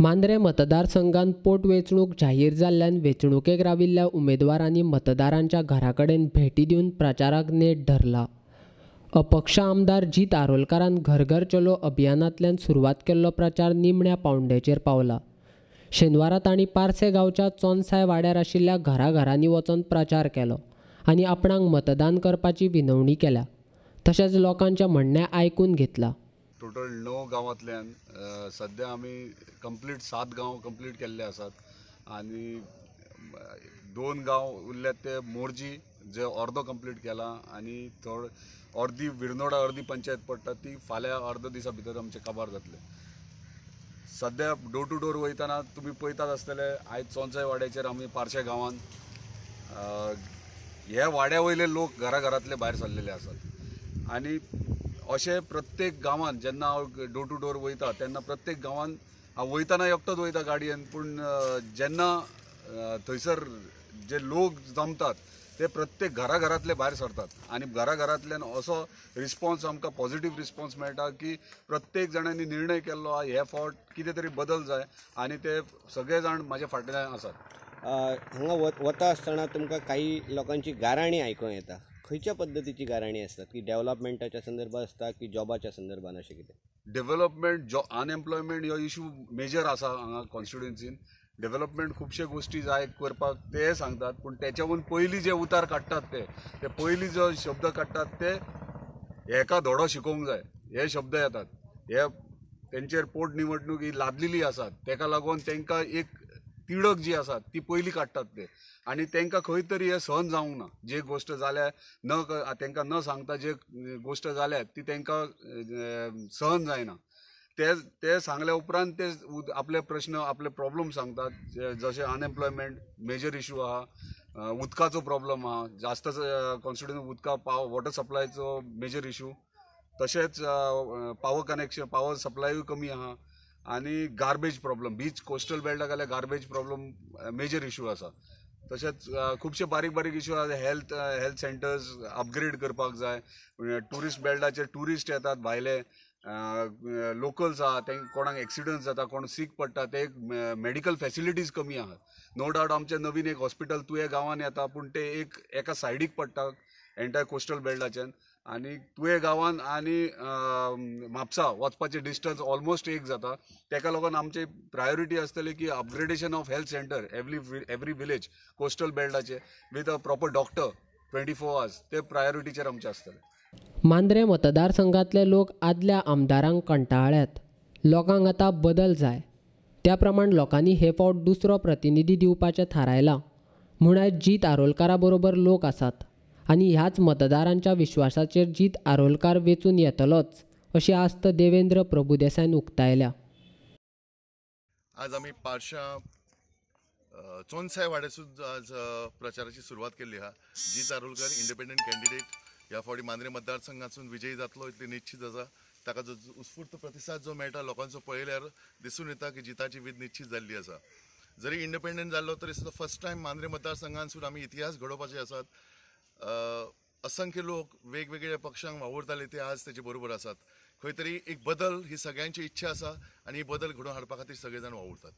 मांद्रे मतदारसंघात पोटवेंचणूक जाहीर जाल्ल्यान वेंचणुकेक राविल्ल्या उमेदवारांनी मतदारांच्या घराकडेन भेटी दिवन प्रचाराक नेट धरला। अपक्ष आमदार जीत आरोलकारान घर घर चलो अभियानांतल्यान सुरवात केल्लो प्रचार निमण्या पावंड्याचेर पावला। शेनवारा तांणी पारसे गांवच्या चोनसाय वाड्यार आशिल्ल्या घराघरांनी वचून प्रचार केलो आनी आपणाक मतदान करपाची विनवणी केल्या। तशेंच लोकांचे म्हणणें आयकून घेतला। टोटल 9 गांवांतल्यान सध्या आमी कंप्लीट 7 गांव कंप्लीट केल्ले आसात आनी 2 गांव उरल्यात ते मोरजी जे अर्दो कंप्लीट केला आनी अर्दी विरनोडा अर्दी पंचायत पडटा ती फाल्यां अर्दो दिसा भितर आमचे काबार जातले। सध्या डोर टू डोर वयतना तुमी पळयतात आसतले आयज चोनसाय वाड्याचेर आमी पारशे गांवांत हे वाड्या वयले लोक घराघरांतले भायर सरलेले आसात आनी अशें प्रत्येक गांवांत जेन्ना हांव डोर टू डोर वयता तेन्ना प्रत्येक गांवांत हांव वयतना एकटोच वयता गाडयेन, पूण जेन्ना थंयसर जे लोक जमतात ते प्रत्येक घराघरांतले भायर सरतात आनी घराघरांतल्यान असो रिस्पॉन्स आमकां पॉझिटिव्ह रिस्पॉन्स मेळटा की प्रत्येक जाणांनी निर्णय केल्लो हे फावट कितें तरी बदल जाय आनी ते सगळे जाण म्हाज्या फाटल्यान आसात। हांगा वता आसतना तुमकां काही लोकांची गाराणी आयकूंक येता। खंयच्या पद्धतीची गाराणी असतात की डेव्हलपमेंटाच्या संदर्भात असता की जॉबाच्या संदर्भात अशें कितें? डेव्हलपमेंट अनएम्प्लॉयमेंट हो इशू मेजर आसा हांगा कॉन्स्टिट्युएन्सीन। डेव्हलपमेंट खुबशे गोष्टी जाय करपाक ते सांगतात, पूण तेच्यावून पयलीं जे उतार काडटात ते पयलीं जो शब्द काडटात ते हेका धडो शिकोवंक जाय हे शब्द येतात। हे तेंचेर पोटनिवडणूक ही लादलेली आसात तेका लागून तेंकां एक तिडक जी आसा ती पयलीं काडटात ते आनी तेंकां खंय तरी हे सहन जावंक ना। जे गोश्ट जाल्या तेंकां न सांगता जे गोश्ट जाल्या ती तेंकां सहन जायना। ते सांगल्या उपरांत ते आपले प्रश्न आपले प्रॉब्लेम सांगतात, जशें अनएम्प्लॉयमेंट मेजर इशू आहा, उदकाचो प्रॉब्लेम आहा, जास्त कॉन्स्टिट्युएन्सी उदका वॉटर सप्लायचो मेजर इशू, तशेंच पावर सप्लायूय कमी आहा आनी गार्बेज प्रॉब्लेम बीच कोस्टल बेल्टाक जाल्यार गार्बेज प्रॉब्लेम मेजर इशू आसा। तशेंच खुबशे बारीक बारीक इशू आसा। हेल्थ सेंटर्स अपग्रेड करपाक जाय। टुरिस्ट बेल्टाचेर टुरिस्ट येतात भायले, लोकल्स आहा ते कोणाक एक्सिडंट जाता कोण सीक पडटा ते मेडिकल फॅसिलिटीज कमी आहात। नो डावट आमचे नवीन एक हॉस्पिटल तुये गांवांत येता पूण ते एका सायडीक पडटा एंटायर कोस्टल बेल्टाच्यान आनी तुये गांवांत आनी म्हापसा वचपाचें डिस्टन्स ऑलमोस्ट एक जाता। तेका लागून आमची प्रायोरिटी आसतली की upgradation of health center every village coastal बेल्टाचे with a proper doctor 24 hours ते प्रायोरिटीचेर आमचे आसतले। मांद्रे मतदारसंघातले लोक आदल्या आमदारांक कंटाळ्यात। लोकांक आतां बदल जाय त्या प्रमाण लोकांनी हे फावट दुसरो प्रतिनिधी दिवपाचें थारायलां म्हूण आयज जीत आरोलकारा बरोबर लोक आसात आनी ह्याच मतदारांच्या विश्वासाचेर जीत आरोलकार वेचून येतलोच अशी आस्त देवेंद्र प्रभुदेसायन उक्तायल्या। आज आमी पारशा चोनसाय वाड्यासून आज प्रचाराची सुरवात केल्ली आहा। जीत आरोलकर इंडिपेंडंट कॅन्डिडेट ह्या फावटी मांद्रे मतदारसंघातून विजयी जातलो इतले निश्चित आसा। ताका जो उत्स्फूर्त प्रतिसाद जो मेळटा लोकांचो पळयल्यार दिसून येता की जिताची वीज निश्चित जाल्ली आसा। जरी इंडिपेंडंट जाल्लो तरी सुद्दां फर्स्ट टायम मांद्रे मतदारसंघांतसून आमी इतिहास घडोवपाचे आसात। असंख्य लोक वेगवेगळ्या पक्षांक वावुरताले ते आज तेचे बरोबर आसात। खंय तरी एक बदल ही सगळ्यांची इच्छा आसा आनी ही बदल घडोवन हाडपा खातीर सगळे जाण वावुरतात।